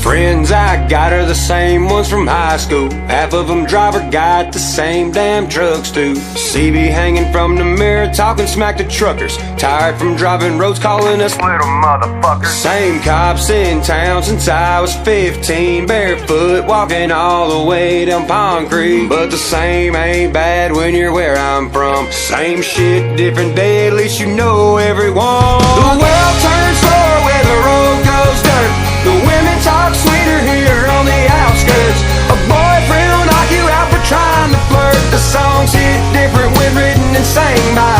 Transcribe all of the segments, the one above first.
Friends I got are the same ones from high school. Half of them drive or got the same damn trucks too. CB hanging from the mirror, talking smack to truckers. Tired from driving roads, calling us little motherfuckers. Same cops in town since I was 15. Barefoot, walking all the way down Pond Creek. But the same ain't bad when you're where I'm from. Same shit, different day, at least you know everyone. The world turns slower where the road goes dirt. The women talk sweeter here on the outskirts. A boyfriend will knock you out for trying to flirt. The songs hit different when written and sang by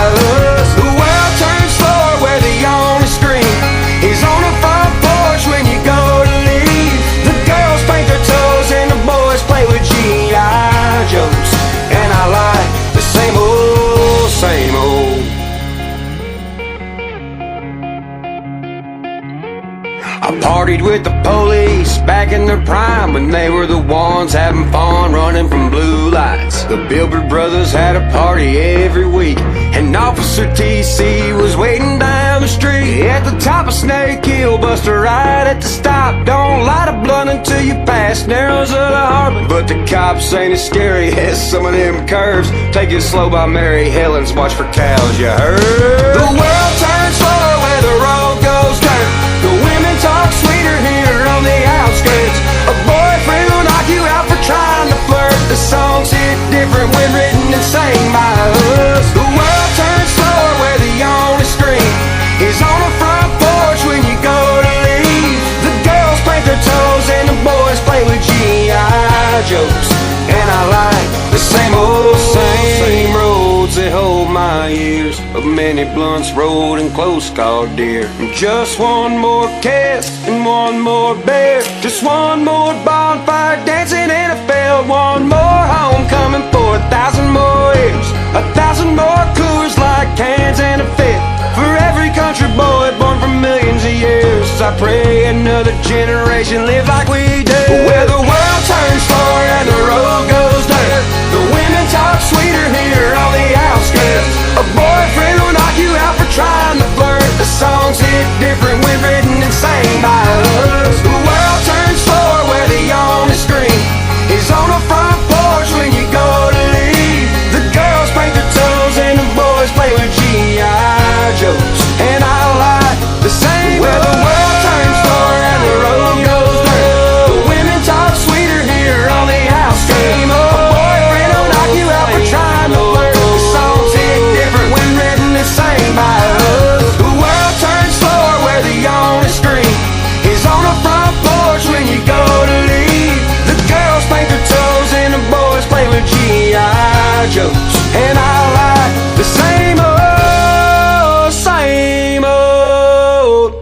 us. The world turns slower where the only screen is on the front porch when you go to leave. The girls paint their toes and the boys play with G.I. Joes. And I like the same old, same old. I partied with the police back in their prime when they were the ones having fun running from blue lights. The Bilbert brothers had a party every week, and Officer TC was waiting down the street. At the top of Snake Hill, bust a ride at the stop. Don't light a blunt until you pass Narrows of the Harbor. But the cops ain't as scary as some of them curves. Take it slow by Mary Helen's, watch for cows, you heard? The world turns slower where the road goes dirt. The women talk sweeter here on the outskirts. A boyfriend will knock you out for trying to flirt. The songs hit different when written and sang by us. The world turns slower where the only screen is on the front porch when you go to leave. The girls paint their toes and the boys play with G.I. Joes. And I like the same old, same roads that hold my years of many blunts rolled and close called dear. Just one more kiss and one more beer. Just one more bonfire dancing in a field. One more homecoming for 1,000 more years. 1,000 more Coors like cans and a fifth. For every country boy born from millions of years. I pray another generation live like we do. Where the world turns slower and the road goes dirt. The women talk sweeter here on the outskirts. A boyfriend will knock you out for trying to flirt. The songs hit different when written and sang by us. The world turns slower where the only screen is on the front porch when you go to leave. The girls paint their toes and the boys play with G.I. Joes. And I like the same. Where the world turns slower and the road goes dirt. The women talk sweeter here on the outskirts. A boyfriend will knock you out for trying to flirt. The songs hit different when written and sang by us. The world turns slower where the only screen is on the front porch when you go to leave. The girls paint their toes and the boys play with G.I. Joes. And I like the same old, same old.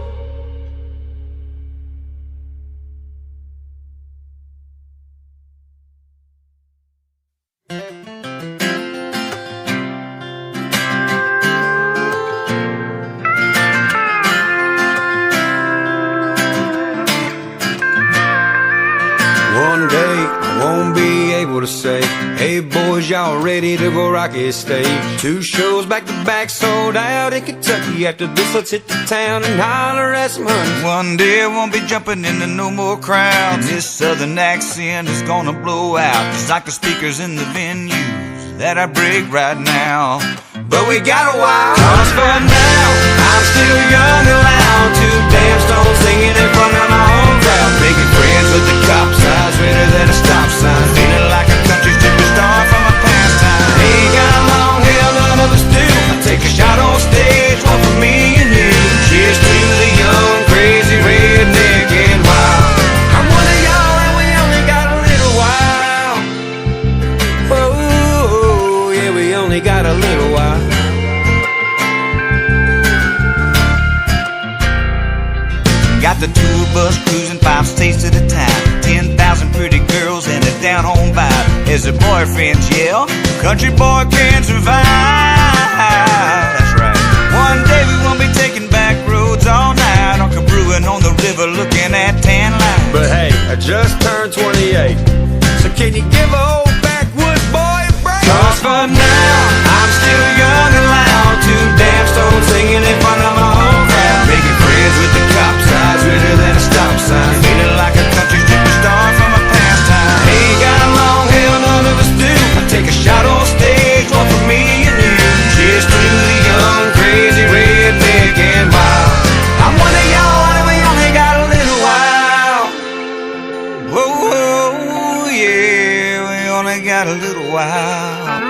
One day I won't be able to say, hey boys, y'all ready to go rock this stage? 2 shows back to back sold out in Kentucky. After this let's hit the town and holler at some honeys. One day I won't be jumping into no more crowds. This southern accent is gonna blow out, just like the speakers in the venues that I break right now. But we got a while, 'cause for now I'm still young and loud. 2 damn stones singing in front of my home crowd. Making friends with the cops, eyes redder than a stop sign. Feeling like a country superstar from a pastime. Ain't got long, hell none of us do. I'll take a shot on stage, one for me and you. Cheers to the young, crazy redneck and wild. I'm one of y'all and we only got a little while. Whoa, yeah, we only got a little while. Got the tour bus cruising 5 states at a time. 10,000 pretty girls and a down-home vibe. As the boyfriends yell, country boy can survive. That's right. One day we won't be taking back roads all night. Uncle brewing on the river looking at tan lines. But hey, I just turned 28, so can you give an old backwoods boy a break? 'Cause for now I'm still young and loud. 2 damn stones singing in front of my home crowd. Making friends with the cops, eyes redder than a stop sign. Feeling like a country only got a little while.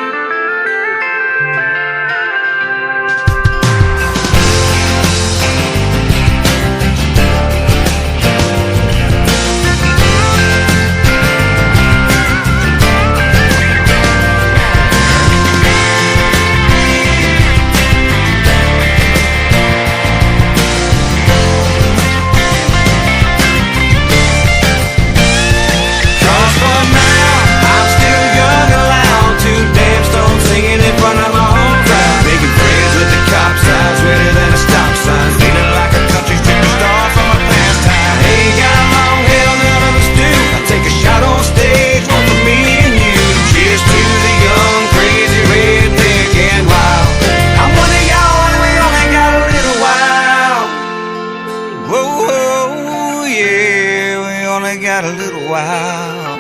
Got a little while.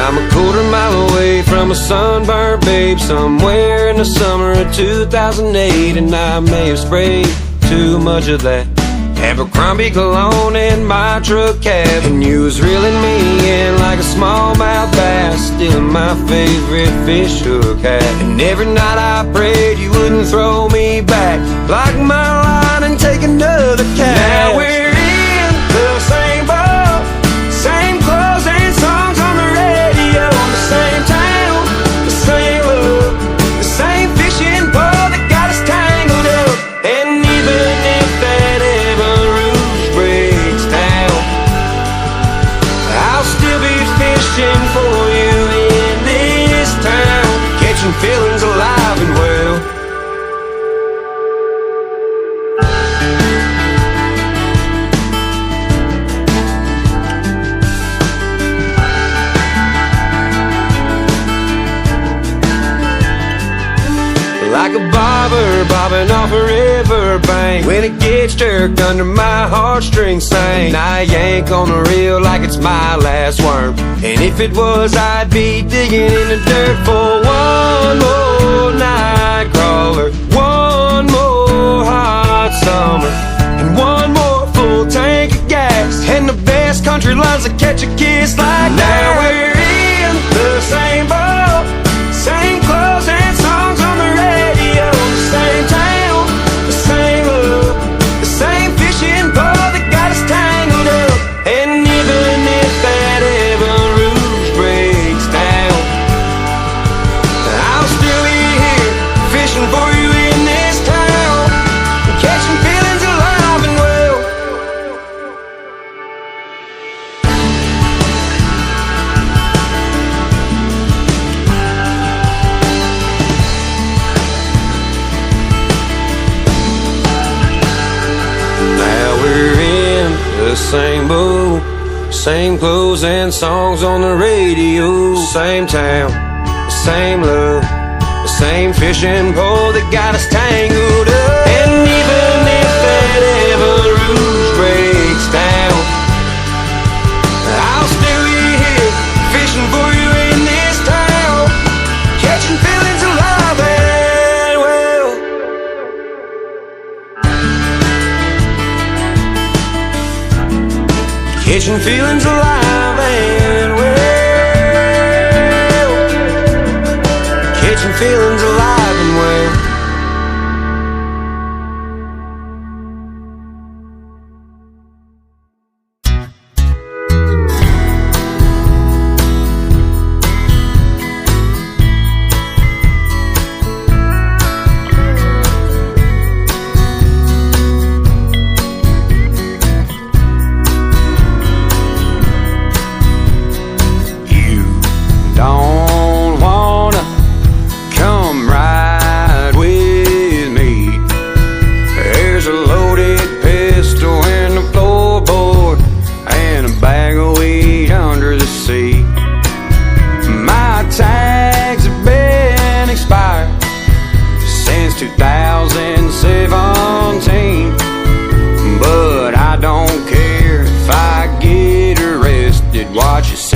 I'm a quarter mile away from a sunburned babe somewhere in the summer of 2008, and I may have sprayed too much of that Abercrombie cologne in my truck cab, and you was reeling me in like a smallmouth bass, stealing my favorite fish hook hat. And every night I prayed you wouldn't throw me back, lock my line and take another cab. Now we're in the same boat, same clothes and songs on the radio, the same town, the same love, the same fishing pole that got us tangled up. And even if that ever roof breaks down, I'll still be fishing for you in this town, catching feelings alive and well. Like a bobber bobbing off a riverbank, when it gets jerked under my heartstrings sing, I yank on the reel like it's my last worm, and if it was I'd be digging in the dirt for one more night crawler, one more hot summer, and one more full tank of gas, and the best country loves to catch a kiss like that. Now we're in the same boat, same clothes and songs on the radio, the same town, the same love, the same fishing pole that got us tangled up. And even if that ever roof breaks down, I'll still be here fishing for you in this town, catching feelings alive and well. The same boat, same clothes and songs on the radio, same town, the same love, the same fishing pole that got us tangled up. And even if that ever roof breaks down, I'll still be here fishing for you in this town, catching feelings alive and well. Catching feelings alive and well, catching feelings alive and well.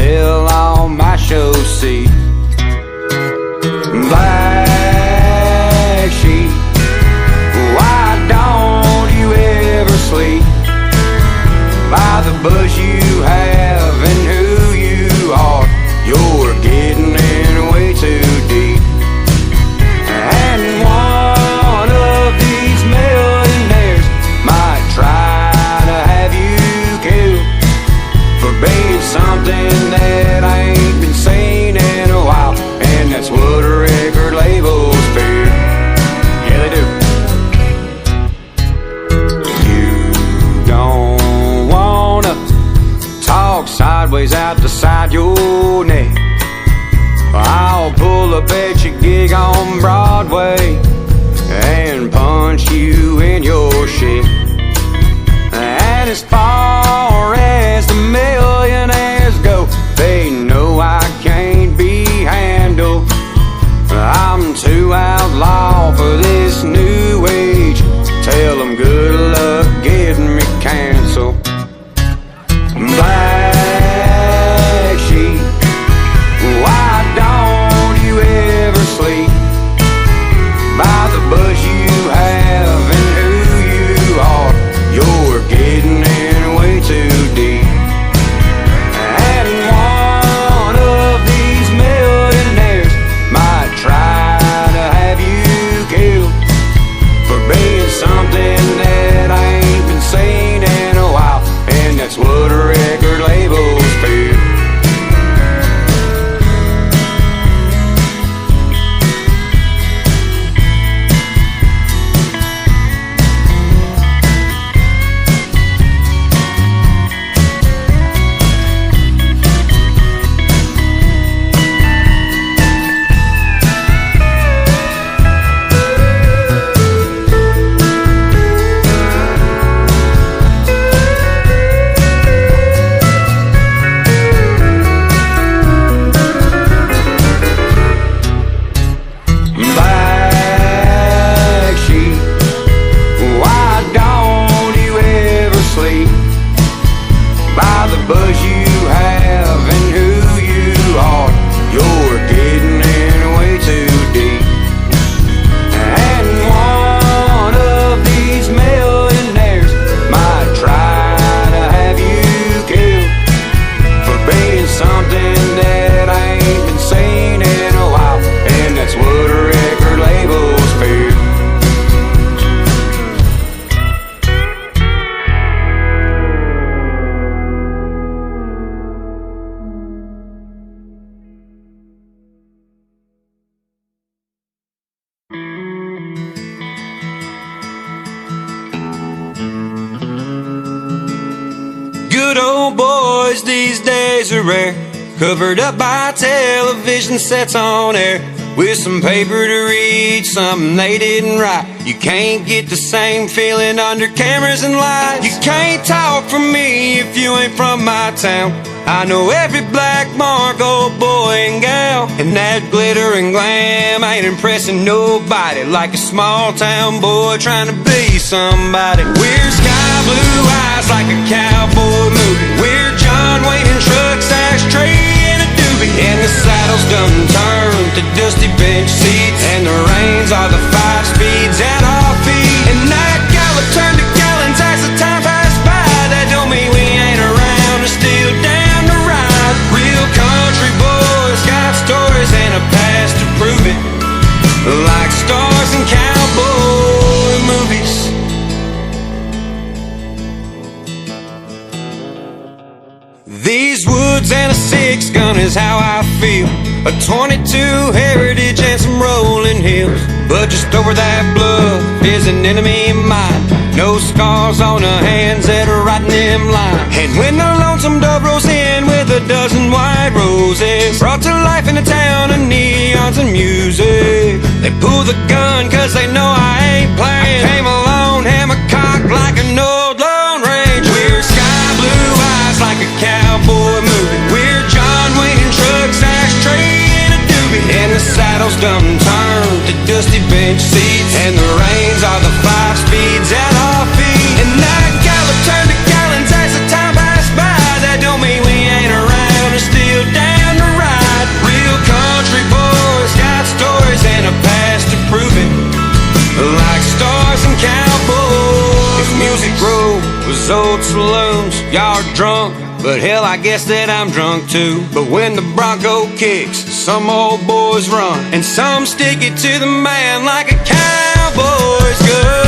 sell all my show seat. Black sheep, why don't you ever sleep by the buzz you have and who you are? You're getting in way too deep. And one of these millionaires might try to have you killed for being something that ain't been seen in a while. And that's what record labels fear. Yeah, they do. You don't wanna talk sideways out the side your neck. I'll pull up at your gig on Broadway and punch you in your shit. And as far as the millionaires go, they know I can't be handled. I'm too outlaw for this new age. Tell them good luck getting me canceled. Black sheep, why don't you ever sleep by the buzz you have and who you are? You're getting in way too deep. And one of these millionaires might try to have you killed for being something that ain't been seen in a while. And that's what record labels fear. Black sheep, why don't you ever sleep by the buzz you have and who you are? You're getting in way too deep. And one of these millionaires might try to have you killed for being something that ain't been seen in a while. And that's what record labels fear. Good old boys these days are rare, covered up by television sets on air, with some paper to read something they didn't write. You can't get the same feeling under cameras and lights. You can't talk from me if you ain't from my town. I know every black mark, old boy and gal, and that glitter and glam ain't impressing nobody like a small town boy trying to be somebody. We're sky blue eyes like a cowboy movie. We're John Wayne in trucks, ashtray in a doobie, and the saddle's done turned to dusty bench seats, and the reins are the 5 speeds at our feet. And that gallop turned to gallons as the time passed by. That don't mean we ain't around to steal down the ride. Real country boys got stories and a past to prove it, like stars in cowboy movies. These woods and a 6-gun is how I feel. A 22 Heritage and some rolling hills. But just over that bluff is an enemy of mine. No scars on the hands that are writing them lines. And when the lonesome dove rolls in with a dozen white roses, brought to life in a town of neons and music, they pull the gun cause they know I ain't playing. Came alone, hammer cocked like an old Lone Ranger. We're sky blue eyes like a cowboy movie. We're John Wayne in trucks, ashtray in a doobie, and the saddle's done turned to dusty bench seats, and the reins are the 5 speeds at our feet. And that gallop turned to gallons as the time passed by. That don't mean we ain't around to steal sold saloons, y'all are drunk, but hell, I guess that I'm drunk too. But when the Bronco kicks, some old boys run, and some stick it to the man like a cowboy's gun.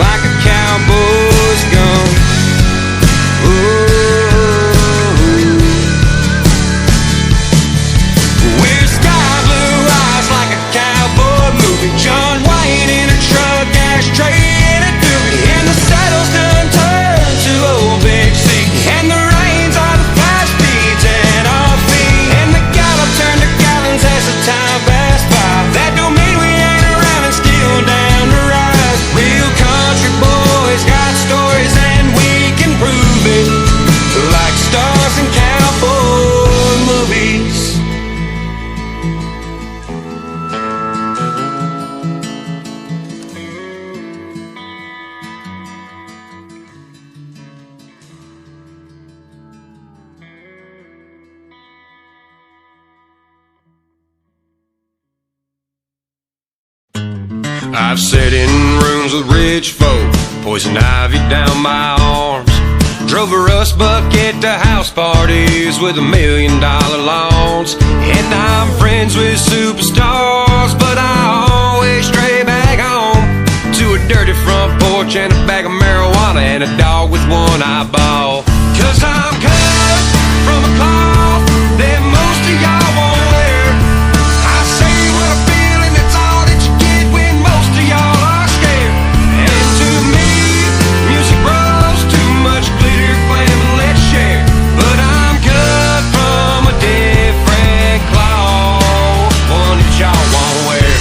Like a cowboy's gun. We're sky blue eyes like a cowboy movie. John Wayne in a truck, ashtray in a doobie, and the saddle's done turned to old Big C, and the reins are the 5 speeds and all feet, and the gallop turned to gallons as the time passed by. That don't mean we ain't around and still down to rise. Real country boys got stories and we can prove it, like stars in cowboy movies. I've sat in rooms with rich folk, poison ivy down my arms. Drove a rust bucket to house parties with $1 million loans. And I'm friends with superstars, but I always stray back home to a dirty front porch and a bag of marijuana and a dog with one eyeball. 'Cause I'm cut from a cloth that most of y'all won't wear. I say what I feel and that's all that you get when most of y'all are scared. And to me, music bros, too much glitter, glam, and let's share. But I'm cut from a different cloth, one that y'all won't wear.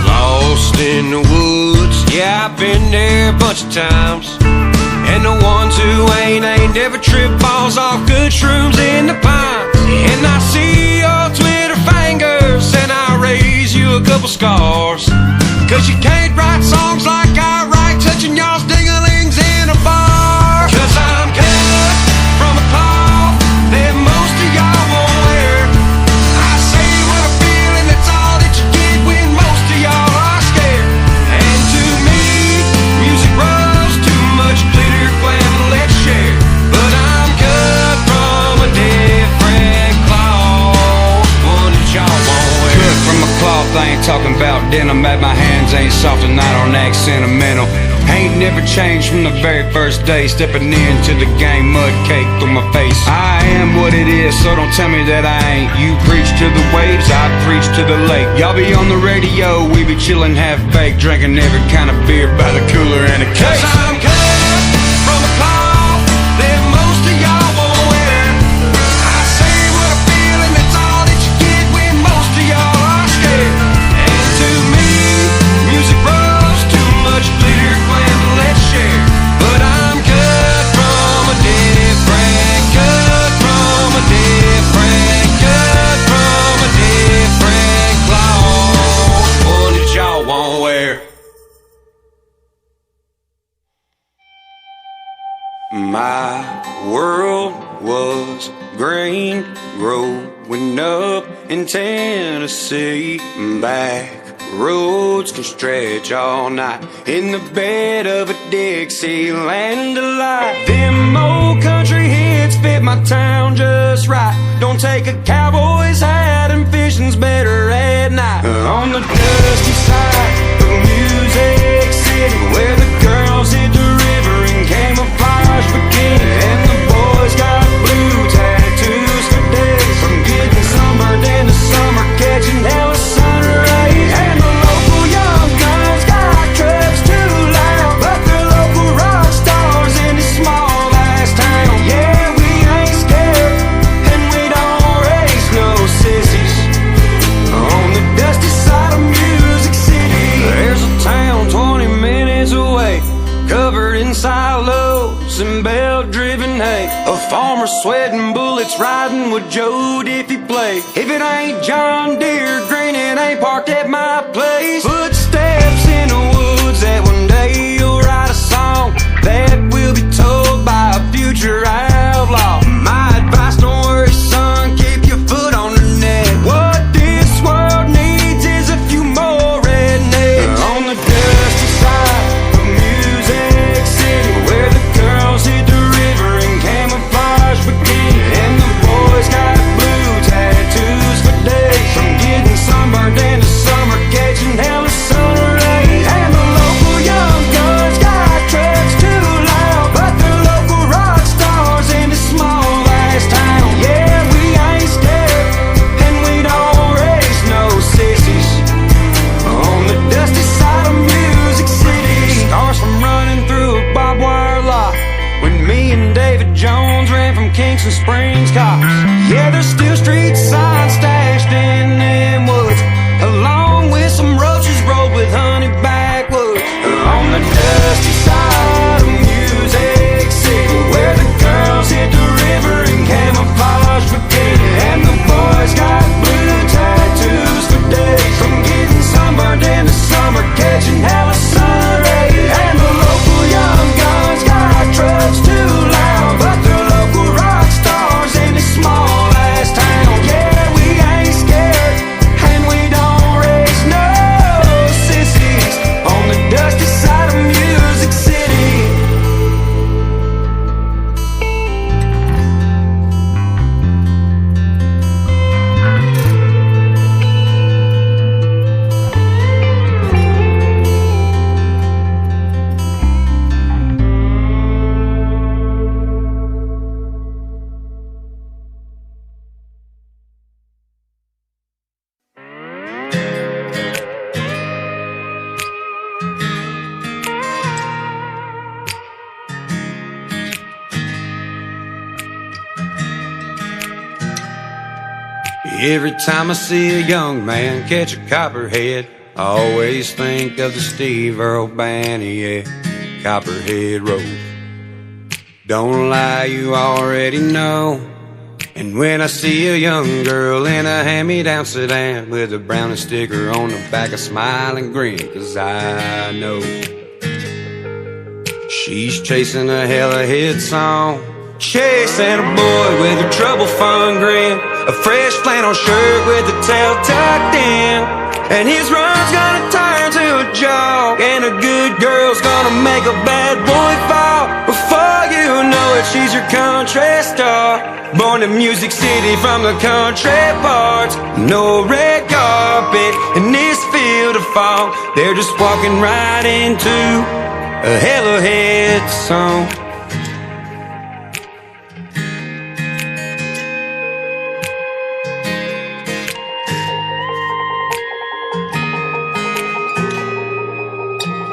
Lost in the woods, yeah, I've been there a bunch of times. And the ones who ain't ever trip balls off good shrooms in the pines. And I see your Twitter fingers and I raise you a couple scars. 'Cause you can't write songs like I write, touching y'all's ding-a-lings in a bar. 'Cause I'm cut from a cloth that most of y'all won't wear. I say what I feel and that's all that you get when most of y'all are scared. And to me, music bros, too much glitter, glam, and let's share. But I'm cut from a different cloth, one that y'all won't wear. Cut from a cloth, I ain't talking about denim. At my hands ain't soft and I don't act sentimental. Ain't never changed from the very first day. Stepping into the game, mud cake through my face. I am what it is, so don't tell me that I ain't. You preach to the waves, I preach to the lake. Y'all be on the radio, we be chillin' half baked, drinking every kind of beer by the cooler and a case. 'Cause I'm cut from a cloth that most of y'all won't wear. I say what I feel and that's all that you get when most of y'all are scared. And to me, music bros, too much glitter, glam, and let's share. But I'm cut from a different, cut from a different, cut from a different cloth, one that y'all won't wear. My world was green, growing up in Tennessee. Back roads can stretch all night in the bed of a Dixieland delight. Them old country hits fit my town just right. Don't take a cowboy's hat and fishing's better at night. On the dusty side of Music City, where the girls hit the river in camouflage bikini, and the boys got blue tattoos for days, from getting sunburned in the summer, catching hella sun rays. And the local young guns got trucks too loud, but they're local rock stars in this small ass town. Yeah, we ain't scared and we don't raise no sissies. On the dusty side of Music City, there's a town 20 minutes away, covered in silos and belt-driven hay. A farmer sweating bullets, riding with Joe Diffie play. If it ain't John Deere green, it ain't parked at my place. Footsteps in the woods that one day you'll write a song that will be told by a future and Springs cops. Yeah, there's still street signs stashed in them woods, along with some roaches rolled with honey backwoods. On the dusty side of Music City, where the girls hit the river in camouflage bikini, and the boys got blue tattoos for days, from getting sunburned in the summer, catching hella sun rays. And the local young guns got trucks too loud, but they're local rock stars in this small ass town. Yeah, we ain't scared, and we don't raise no sissies on the dusty side of Music City. Every time I see a young man catch a copperhead, I always think of the Steve Earle Band, yeah, Copperhead Road. Don't lie, you already know. And when I see a young girl in a hand-me-down sedan with a brownie sticker on the back, I smile and grin, 'cause I know she's chasing a hella hit song. Chasing a boy with a trouble fun grin, a fresh flannel shirt with the tail tucked in, and his run's gonna turn to a jog, and a good girl's gonna make a bad boy fall. Before you know it, she's your country star, born in Music City from the country parts. No red carpet in this field of fog, they're just walking right into a hella hit song.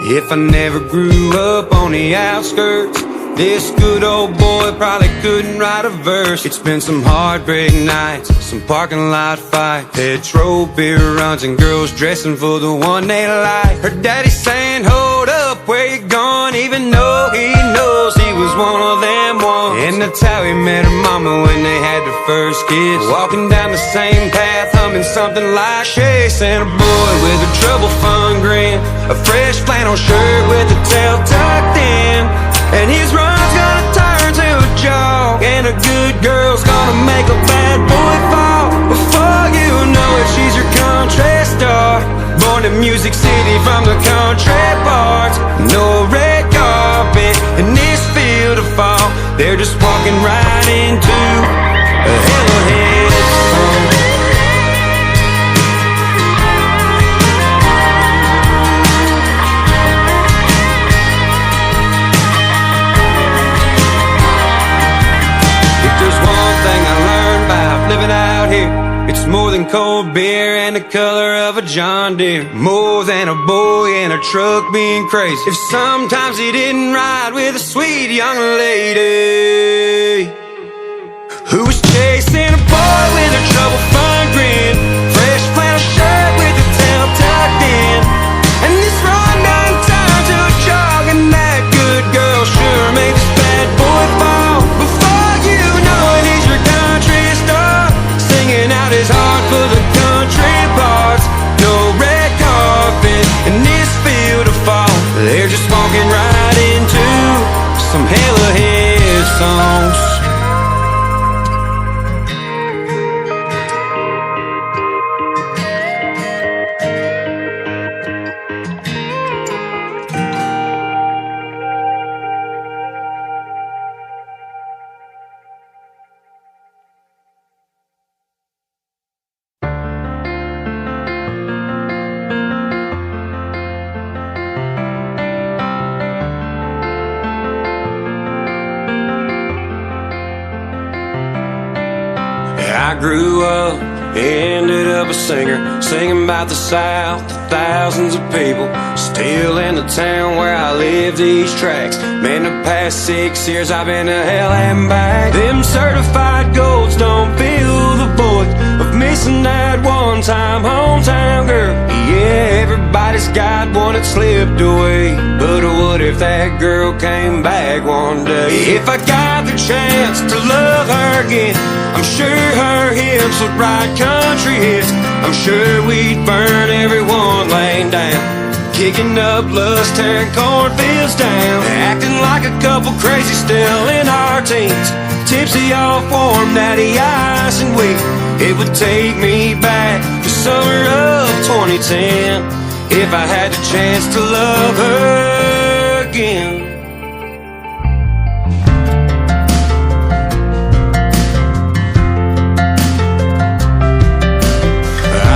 If I never grew up on the outskirts, this good old boy probably couldn't write a verse. It's been some heartbreak nights, some parking lot fights, petrol beer runs, and girls dressing for the one they like. Her daddy saying, hold up, where you going? Even though he knows he was one of them ones. And that's how he met her mama when they had their first kiss, walking down the same path, humming something like chasing a boy with a trouble fun grin, a fresh flannel shirt with the tail tucked in, and his run's gonna turn to a jog, and a good girl's gonna make a bad boy fall. Before you know it, she's your country star, born in Music City from the country parts. No red carpet in this field of fall, they're just walking right into a hella hit song. Living out here, it's more than cold beer and the color of a John Deere, more than a boy in a truck being crazy. If sometimes he didn't ride with a sweet young lady who was chasing a boy with a trouble fun grin, fresh flannel shirt with the tail tucked in, and this run done turned to a jog, and that good girl sure made this bad boy fall. Before you know it, he's your country star, singing out his heart for the country parts. No red carpet in this field of fall, they're just walking right into some hella hit songs. I grew up Ended up a singer, singing about the South to thousands of people. Still in the town where I live these tracks. Man, the past 6 years I've been to hell and back. Them certified golds don't fill the void of missing that one-time hometown girl. Yeah, everybody's got one that slipped away, but what if that girl came back one day? If I got the chance to love her again, I'm sure her hips would ride country hits. I'm sure we'd burn everyone laying down, kicking up lust, tearing cornfields down, acting like a couple crazy still in our teens, tipsy off warm natty ice and weed. It would take me back to summer of 2010 if I had the chance to love her again.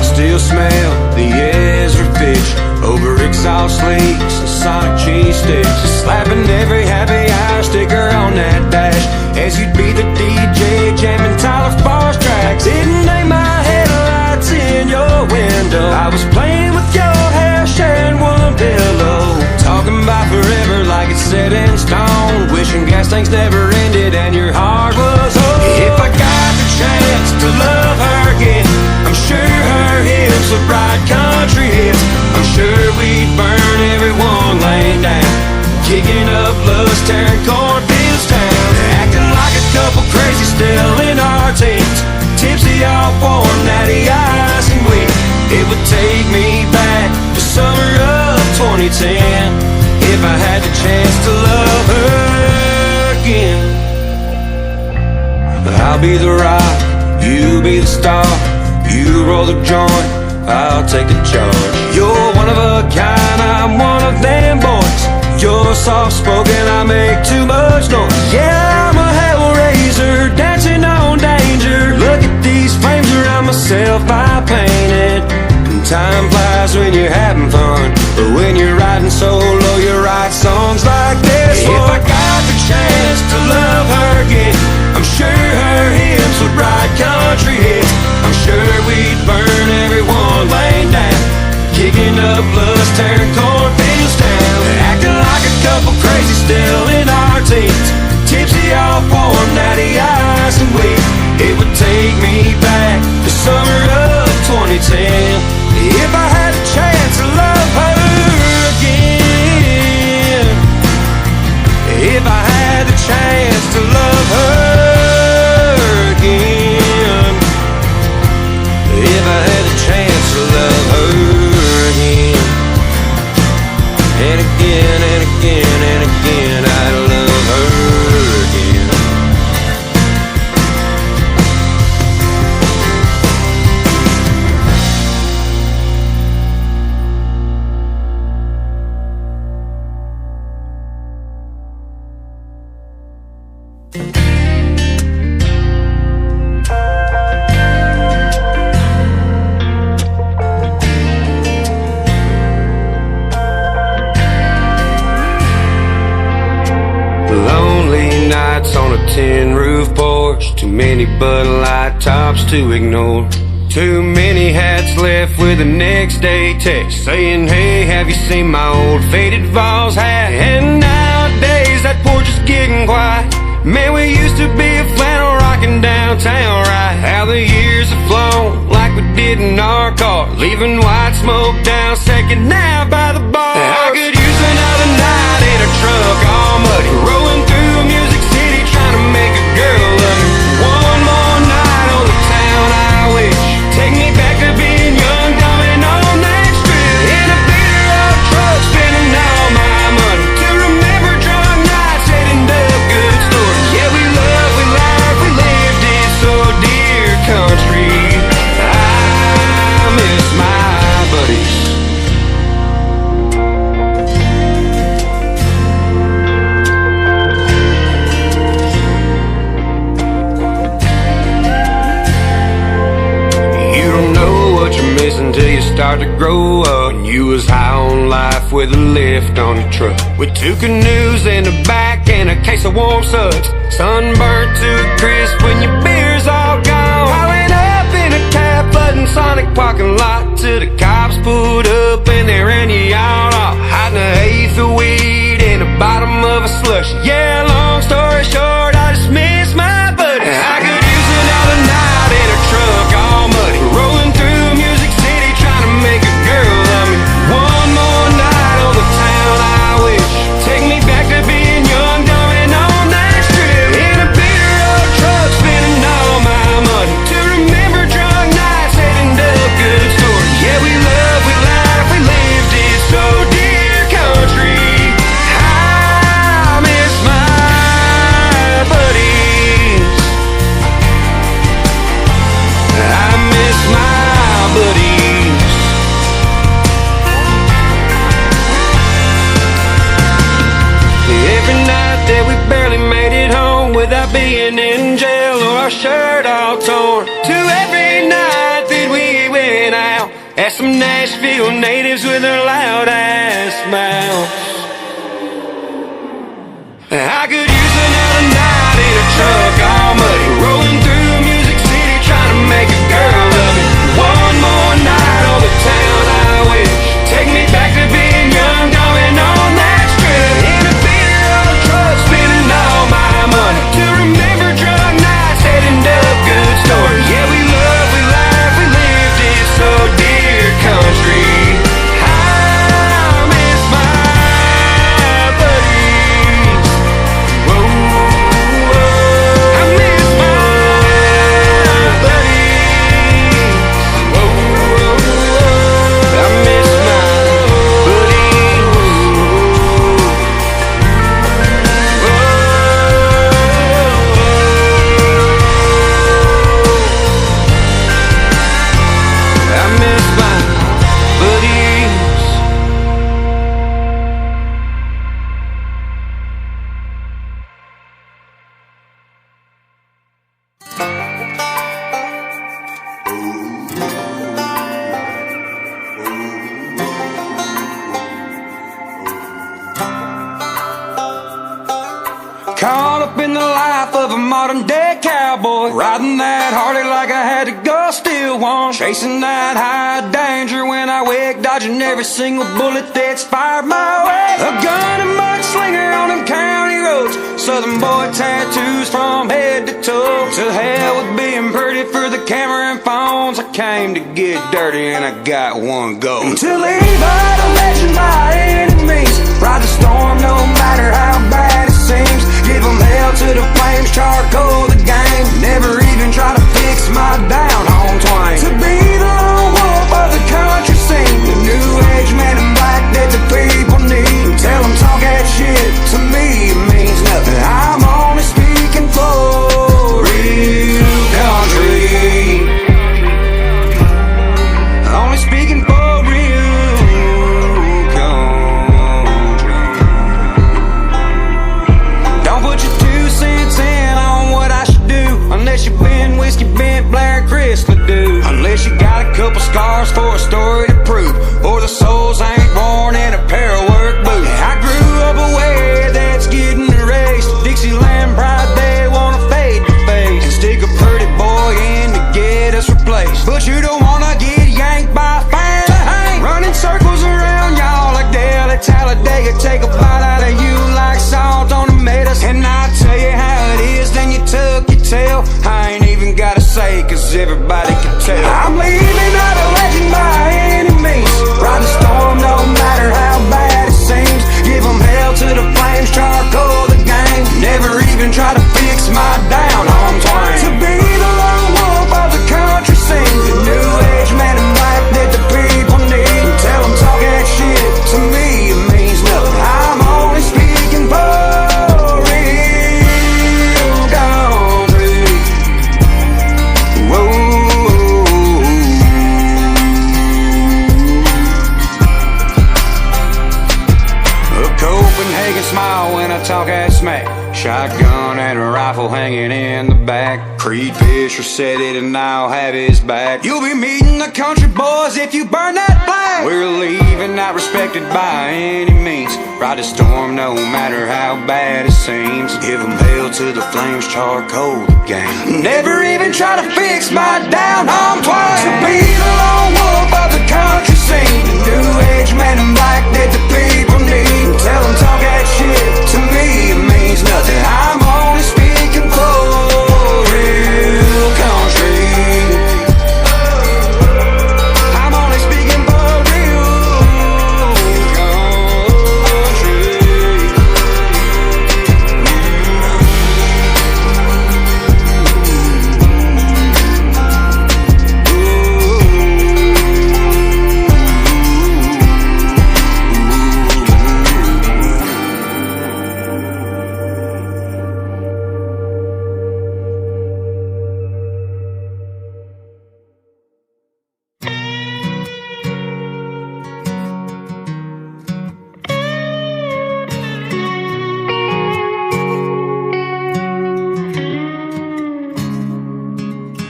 Still smell the Ezra fish over exhaust leaks and Sonic cheese sticks, slapping every happy hour sticker on that dash as you'd be the DJ jamming Tyler Farr's tracks. Didn't aim my headlights in your window, I was playing with your hair, sharing one pillow, talking about forever like it's set in stone, wishing gas tanks never ended and your heart was whole. If I got the chance to love her again, I'm sure her hips would ride country hits. I'm sure we'd burn everyone laying down, kicking up lust, tearing cornfields down, acting like a couple crazy still in our teens, tipsy off warm natty ice and weed. It would take me back to summer of 2010 if I had the chance to love her again. I'll be the rock, you be the star. You roll the joint, I'll take the charge. You're one of a kind, I'm one of them boys. You're soft-spoken, I make too much noise. Yeah, I'm a hellraiser, dancing on danger. Look at these frames around myself I painted. And time flies when you're having fun, but when you're riding solo, you write songs like this. If I got the chance to love her again, I'm sure her hips would ride country hits. I'm sure we'd burn everyone laying down, kicking up lust, tearing cornfields down, acting like a couple crazy still in our teens, tipsy off warm natty ice and weed. It would take me back to summer of 2010 if I had a chance to love her again. If I had the chance to love her again. If I had a chance to love her again. And again and again and again, I'd love her again. Lonely nights on a tin roof porch, too many Bud Light tops to ignore, too many hats left with the next day text saying, hey, have you seen my old faded Vols hat? And nowadays that porch is getting quiet. Man, we used to be a flannel rockin' downtown, right? How the years have flown like we did in our car, leaving white smoke down Second now by the bar. I could use another night in a truck all muddy, rolling through Music City trying to make a girl love me. One more night on the town I wish, take me back to being young, dumb and on that strip, in a beater up truck, spending all my money to remember drunk nights, heading up good stories. Yeah, we love, we laugh, we lived it so dear country. I miss my buddies. Until you start to grow up, and you was high on life with a lift on your truck, with two canoes in the back and a case of warm suds, sunburnt to a crisp when your beer's all gone, piling up in a cab till the cops pulled up and they ran you all off, hiding an eighth of weed in the bottom of a slush. Yeah, long story short, I just miss my buddy. I could use another night in a truck all muddy, rolling through Music City trying to make a girl love me. One more night on the town I wish. Take me back to being young, dumb, and on that strip, in a bitter old truck, spending all my money to remember drunk nights, heading up good stories. Yeah, we love, we laugh, we lived it so dear country. I miss my buddies. I miss my buddies. Every night that we barely made it home without being in jail or our shirt all torn, to every night that we went out at some Nashville natives with their loud ass mouths. I could use another night in a truck all muddy, rolling through Music City trying to make a girl love me. One more night on the town I wish. Take me back to being young, dumb, and on that strip, in a bitter old truck, spending all my money to remember drunk nights, heading up good stories. Yeah, we love, we laugh, we lived it so dear country. I miss my buddies. Whoa, whoa. I miss my buddies. Whoa, whoa. I miss my buddies. I miss my buddies. Caught up in the life of a modern day cowboy, riding that Harley like I had to go steal one, chasing that high danger when I wake, dodging every single bullet that's fired my way. A gun and mudslinger on them county roads, southern boy tattoos from head to toe. To hell with being pretty for the camera and phones, I came to get dirty and I got one go. To leave out a legend by any means, ride the storm no matter how bad it seems. Give them hell to the flames, charcoal the game, never even try to fix my down home twang. To be the lone wolf of the country scene, the new age man in black that the people need. Tell them talk that shit, to me it means nothing. I'm only speaking for real country. Only speaking for real country. Don't put your 2 cents in on what I should do, unless you've been whiskey bent, Blair and Chris do. Unless you got a couple scars for a story to prove, or the soles ain't worn in a pair of work boots. I grew up a way that's getting erased. Dixieland pride they wanna fade to face, and stick a pretty boy in to get us replaced. But you don't wanna get yanked by a fan to hang, running circles around y'all like Dale at Talladega. Take a bite out of you like salt on tomatoes, and I tell you how it is, then you tuck your tail. I ain't even gotta say, cause everybody can tell. I'm leaving out a legend by any means, ride the storm no matter how bad it seems. Give them hell to the flames, charcoal the game, never even try to fix my down home twang. To be the lone wolf of the country scene, the new age man in black that the people need. Tell them talk that shit, to me it means nothing. I'm only speaking for real country. Whoa. A Copenhagen smile when I talk that smack, shotgun and a rifle hanging in the back. Creed Fisher said it and I'll have his back. You'll be meeting the country boys if you burn that flag. We're leaving, not respected by any means. Ride the storm no matter how bad it seems. Give them hell to the flames, charcoal the game, never even try to fix my down home twice. To be the lone wolf of the country scene, the new age man in black that the people need. Tell them talk that shit, to me it means nothing. I'm only speaking for real country. I'm only speaking for real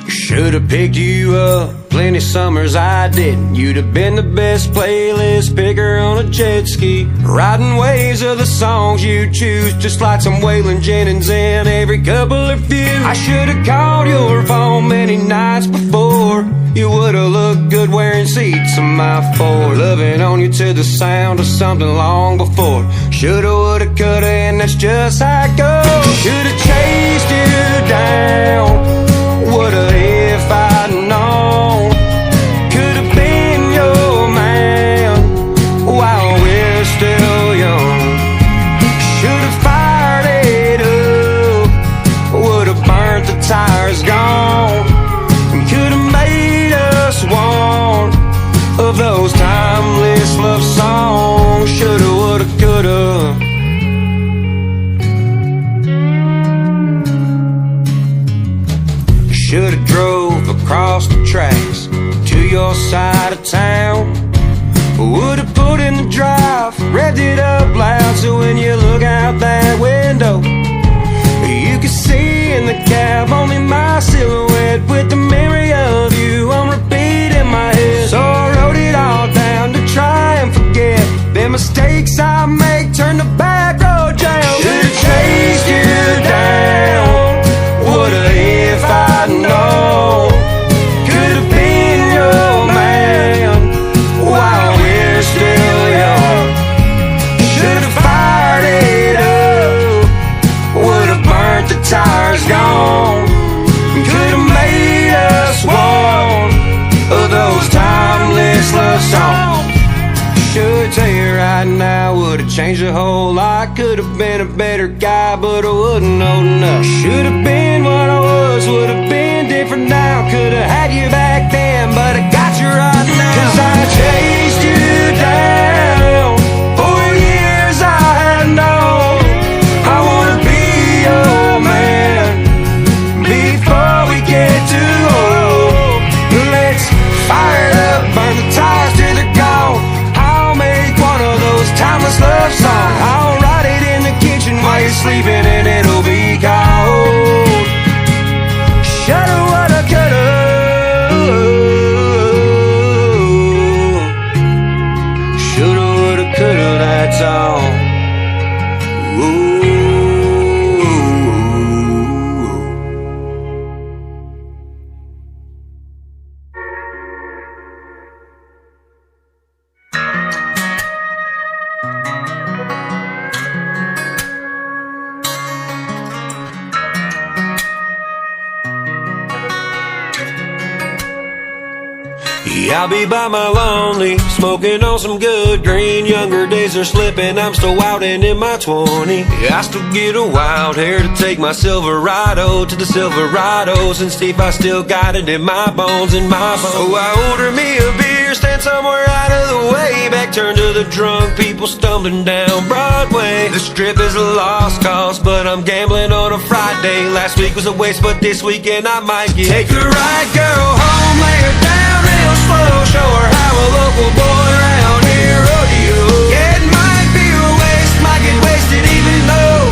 Should've picked you up plenty summers I didn't. You'd have been the best playlist picker on a jet ski, riding waves of the songs you choose, just like some Waylon Jennings in every couple of few. I should've called your phone many nights before. You would've looked good wearing seats on my Ford, loving on you to the sound of something long before. Shoulda, woulda, coulda, and that's just how it goes. Should've chased you down, woulda if I'd known. Could've been your man while we're still young. Should've fired it up, would've burnt the tires gone. Could've made us one of those timeless love songs. Shoulda, woulda, coulda. Should've drove across the tracks to your side of town. Would've put in the drive, revved it up loud, so when you look out that window, you can see in the cab only my silhouette, with the memory of you on repeat in my head. So I wrote it all down to try and forget the mistakes I make, turn the back road down. Should've chased you down, woulda if I'd known. Could've been your man while we're still young. Should've fired it up, would've burnt the tires gone. Could've made us one of those timeless love songs. Should tell you right now, would've changed a whole lot. Could've been a better guy, but I wouldn't know enough. Should've been what I was, would've been different now. Could've had you back then, but I got you right now. 'Cause I chased you down for years I had known. I wanna be your man before we get too old. Let's fire it up, burn the tires till they're gone. I'll make one of those timeless love songs. I'll write it in the kitchen while you're sleeping, and it'll be called Shoulda, Woulda, Coulda. Shoulda, woulda, coulda, that's all. Ooh. I'll be by my lonely, smoking on some good green. Younger days are slipping, I'm still out and in my 20s. Yeah, I still get a wild hair to take my Silverado to the Silverados and see if I still got it in my bones, So I order me a beer, stand somewhere out of the way, back turn to the drunk people stumbling down Broadway. The Strip is a lost cause, but I'm gambling on a Friday. Last week was a waste, but this weekend I might get. Take the right girl home, lay her down real slow, show her how a local boy around here rodeo. Yeah, it might be a waste, might get wasted even though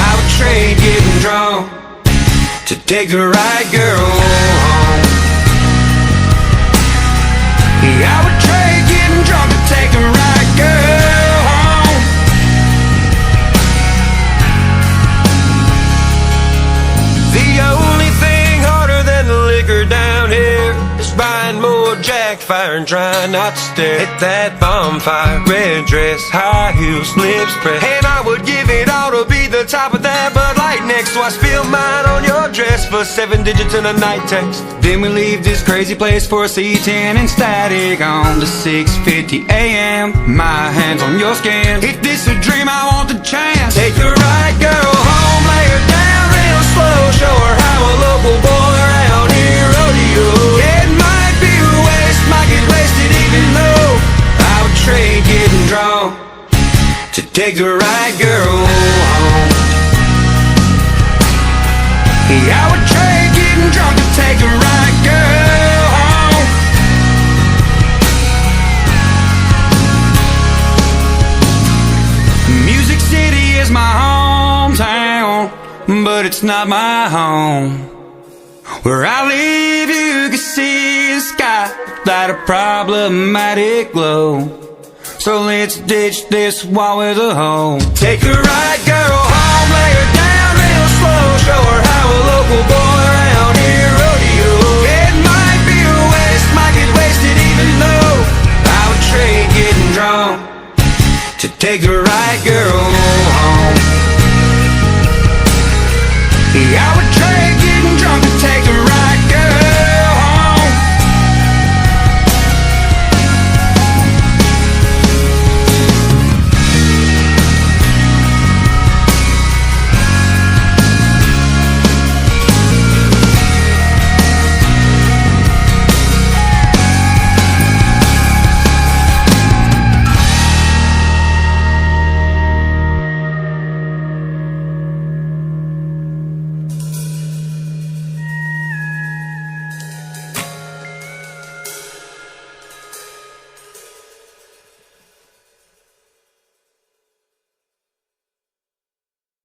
I would trade getting drunk to take the right girl home. Yeah, I would trade getting drunk to take the right girl home. The only thing harder than the liquor jack fire and try not to stare at that bonfire. Red dress, high heels, lips pressed, and I would give it all to be the top of that Bud Light next. So I spill mine on your dress for 7 digits in a night text. Then we leave this crazy place for a C10 and static on to 6:50 a.m. My hands on your skin. If this a dream, I want the chance. Take the right girl home, lay her down real slow, show her how a local boy around here rodeo. It might be a waste, might get wasted even though I would trade getting drunk to take the right girl home. I would trade getting drunk to take the right girl home. Music City is my hometown, but it's not my home. Where I live you can see the sky without a problematic glow. So let's ditch this wall with a hole. Take the right girl